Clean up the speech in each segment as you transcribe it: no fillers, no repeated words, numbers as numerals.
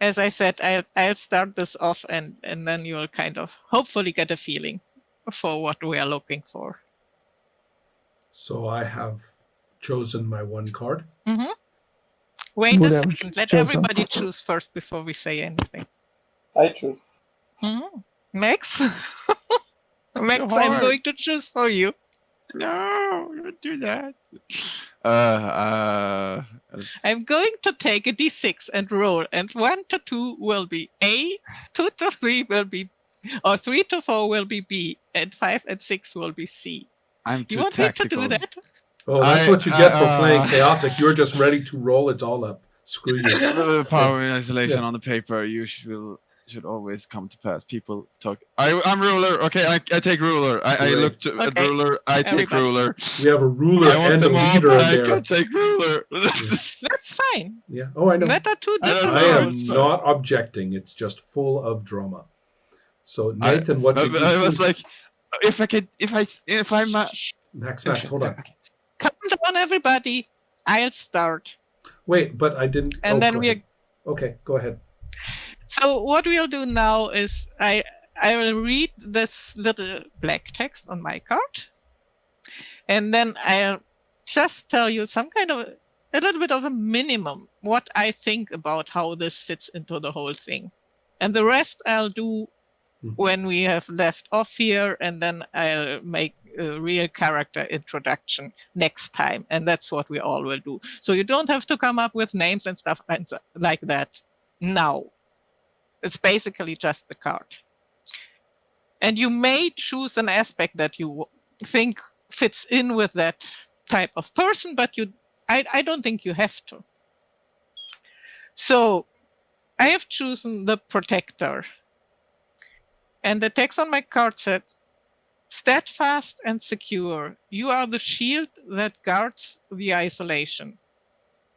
as I said, I'll start this off, and then you'll kind of hopefully get a feeling for what we are looking for. So I have chosen my one card. Mm-hmm. Wait Would a have second. Let chosen. everybody choose first before we say anything. I choose. Mm-hmm. Max? Max, So I'm hard. going to choose for you. No, don't do that. I'm going to take a d6 and roll, and 1 to 2 will be A, 2 to 3 will be, or 3 to 4 will be B, and 5 and 6 will be C. I'm too You want tactical. me to do that? Oh, that's what you get for playing chaotic. You're just ready to roll. It's all up. Screw you. Power in isolation Yeah. on the paper. You should always come to pass. People talk. I'm ruler. Okay, I take ruler. I Hooray. look to at Okay, ruler. I take everybody. ruler. We have a ruler I want and a them all. leader in I there. can take ruler. That's fine. Yeah. Oh, I know. That are two I don't different know. I am roles. not objecting. It's just full of drama. So Nathan, what did you I was choose? like, if I'm Max, hold on. Okay. Come on, everybody. I'll start. Wait, but I didn't. And then go we. ahead. Okay, go ahead. So what we'll do now is I will read this little black text on my card, and then I'll just tell you some kind of a little bit of a minimum what I think about how this fits into the whole thing, and the rest I'll do when we have left off here, and then I'll make a real character introduction next time, and that's what we all will do. So you don't have to come up with names and stuff like that now. It's basically just the card. And you may choose an aspect that you think fits in with that type of person, but I don't think you have to. So I have chosen the protector. And the text on my card said, steadfast and secure, you are the shield that guards the isolation,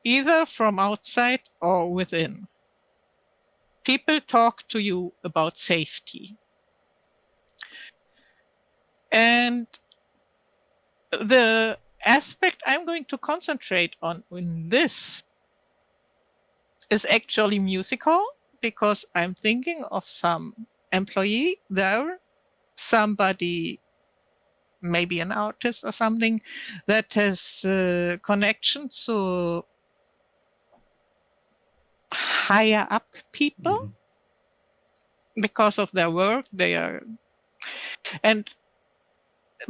either from outside or within. People talk to you about safety. And the aspect I'm going to concentrate on in this is actually musical, because I'm thinking of some employee there, somebody, maybe an artist or something, that has connection to higher up people because of their work. And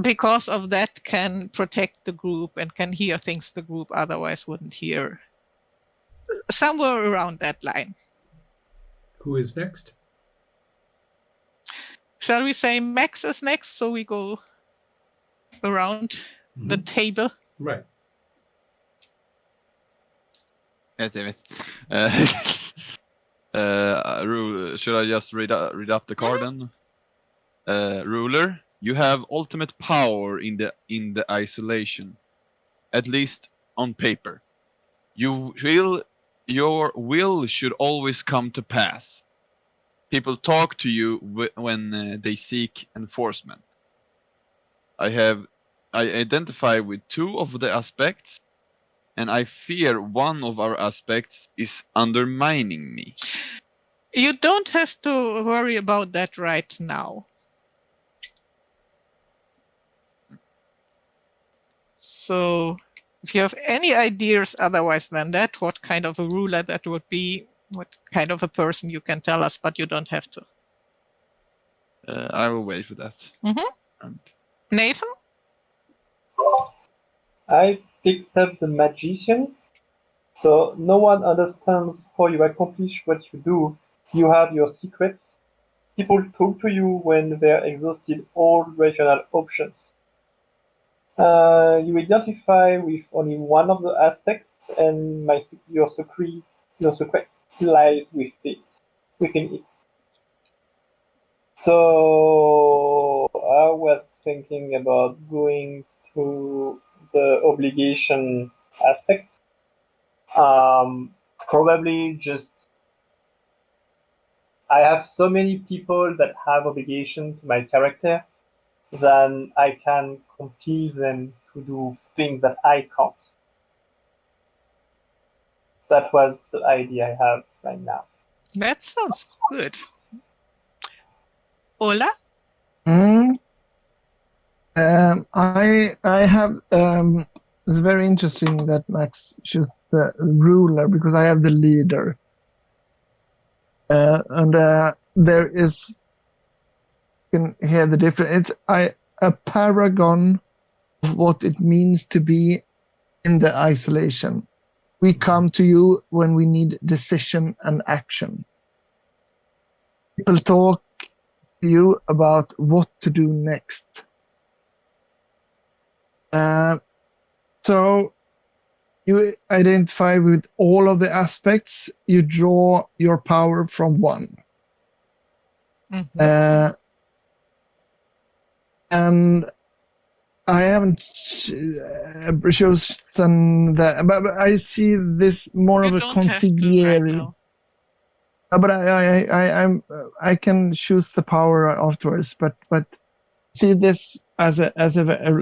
because of that can protect the group and can hear things the group otherwise wouldn't hear. Somewhere around that line. Who is next? Shall we say Max is next, so we go around the table? Right. Damn it. Should I just read up the card then? Ruler, you have ultimate power in the isolation, at least on paper. Your will should always come to pass. People talk to you when they seek enforcement. I identify with 2 of the aspects, and I fear one of our aspects is undermining me. You don't have to worry about that right now. So if you have any ideas otherwise than that, what kind of a ruler that would be, what kind of a person, you can tell us, but you don't have to. I will wait for that. Nathan? I picked up the magician. So no one understands how you accomplish what you do. You have your secrets. People talk to you when they're exhausted all rational options. You identify with only one of the aspects, and your secret lies within it. So I was thinking about going to the obligation aspect. Probably just I have so many people that have obligation to my character, then I can compel them to do things that I can't. That was the idea I have right now. That sounds good. Ola? I have. It's very interesting that Max chose the ruler because I have the leader, and there is. You can hear the difference. It's a paragon of what it means to be in the isolation. We come to you when we need decision and action. People talk to you about what to do next. So you identify with all of the aspects. You draw your power from one. Mhm. And I haven't chosen that, but I see this more You of a don't have to right consigliere. now. But I can choose the power afterwards. But see this as a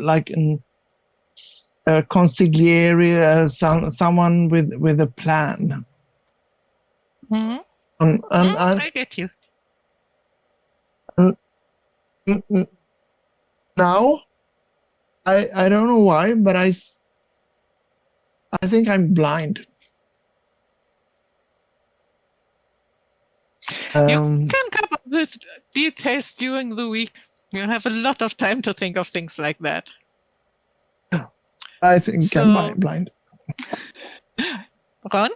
like a consigliere, someone with a plan. Mhm. And I get you. now I don't know why, but I think I'm blind. You can come up with details during the week. You have a lot of time to think of things like that. I think I'm So, blind. Ron?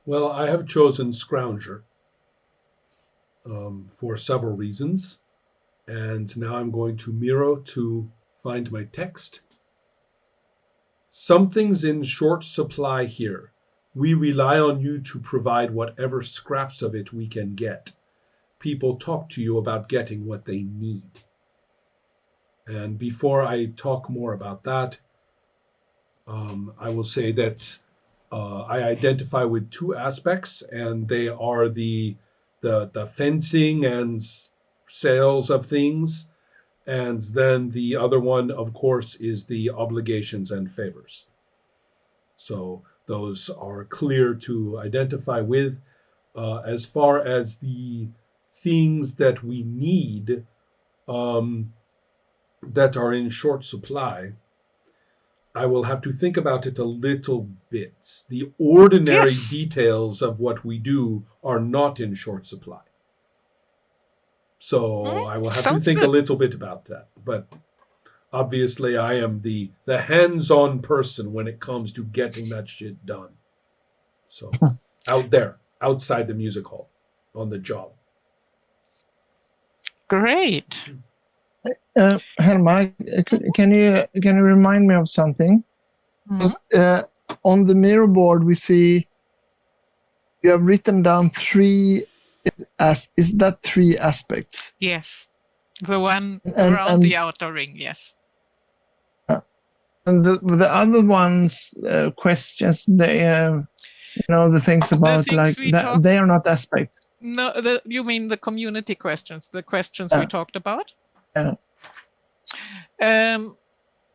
Well, I have chosen Scrounger for several reasons. And now I'm going to Miro to find my text. Something's in short supply here. We rely on you to provide whatever scraps of it we can get. People talk to you about getting what they need. And before I talk more about that, I will say that I identify with two aspects, and they are the fencing and sales of things, and then the other one, of course, is the obligations and favors. So those are clear to identify with. As far as the things that we need that are in short supply, I will have to think about it a little bit. The ordinary Yes. details of what we do are not in short supply. So I will have to Sounds think a good. little bit about that. But obviously, I am the hands-on person when it comes to getting that shit done. So out there, outside the music hall, on the job. Great. Helma, can you remind me of something? Mhm. On the mirror board, we see you have written down three. Is that three aspects? Yes. The one And around the outer ring, yes. and the other ones, questions, they the things about things like we that, talked- they are not aspects. No, you mean the community questions, the questions we talked about? Yeah.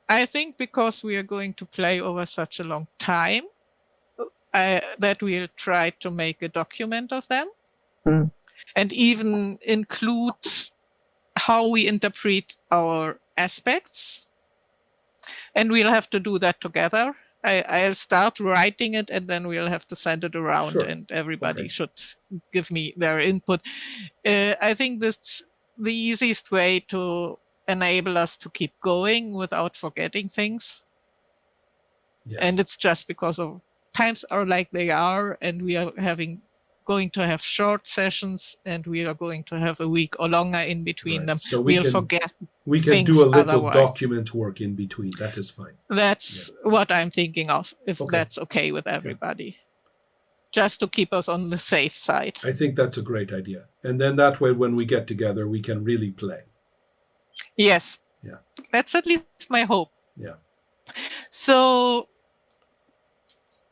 I think because we are going to play over such a long time, that we'll try to make a document of them and even include how we interpret our aspects. And we'll have to do that together. I'll start writing it and then we'll have to send it around Sure. and everybody Okay. should give me their input. I think that's the easiest way to enable us to keep going without forgetting things. Yes. And it's just because of times are like they are, and we are going to have short sessions, and we are going to have a week or longer in between Right. them. So we We'll can forget we can things do a little otherwise. document work in between. That is fine. That's what I'm thinking of, if Okay. that's okay with everybody. Just to keep us on the safe side. I think that's a great idea. And then that way, when we get together, we can really play. Yes. Yeah. That's at least my hope. Yeah. So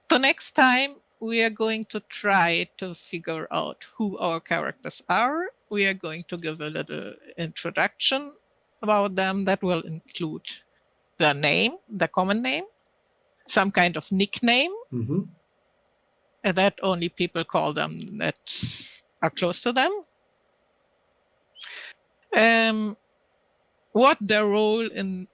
the next time we are going to try to figure out who our characters are. We are going to give a little introduction about them that will include their name, the common name, some kind of nickname Mm-hmm. that only people call them that are close to them. What their role in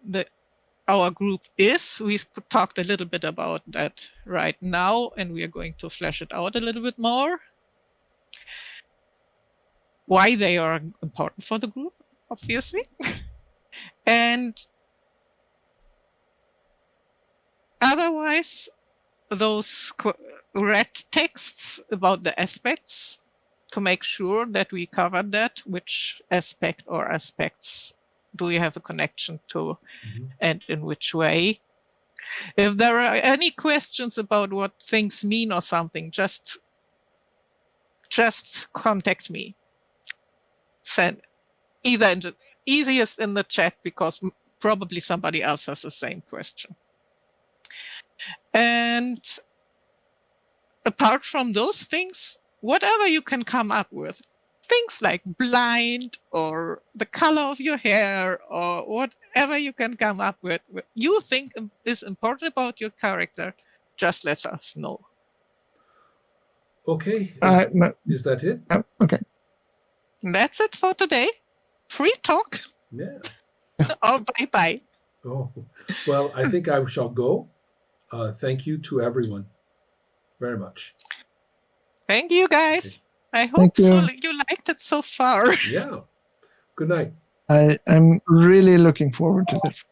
our group is. We've talked a little bit about that right now, and we are going to flesh it out a little bit more. Why they are important for the group, obviously. And otherwise, those red texts about the aspects, to make sure that we covered that, which aspect or aspects do we have a connection to, and in which way. If there are any questions about what things mean or something, just contact me. Send either in the easiest in the chat, because probably somebody else has the same question. And apart from those things, whatever you can come up with, things like blind or the color of your hair or whatever you can come up with, you think is important about your character, just let us know. Okay. Is that it? Okay. And that's it for today. Free talk. Yeah. Oh, bye-bye. Oh, well, I think I shall go. Thank you to everyone very much. Thank you, guys. Okay. I hope you. You liked it so far. Yeah. Good night. I'm really looking forward to this.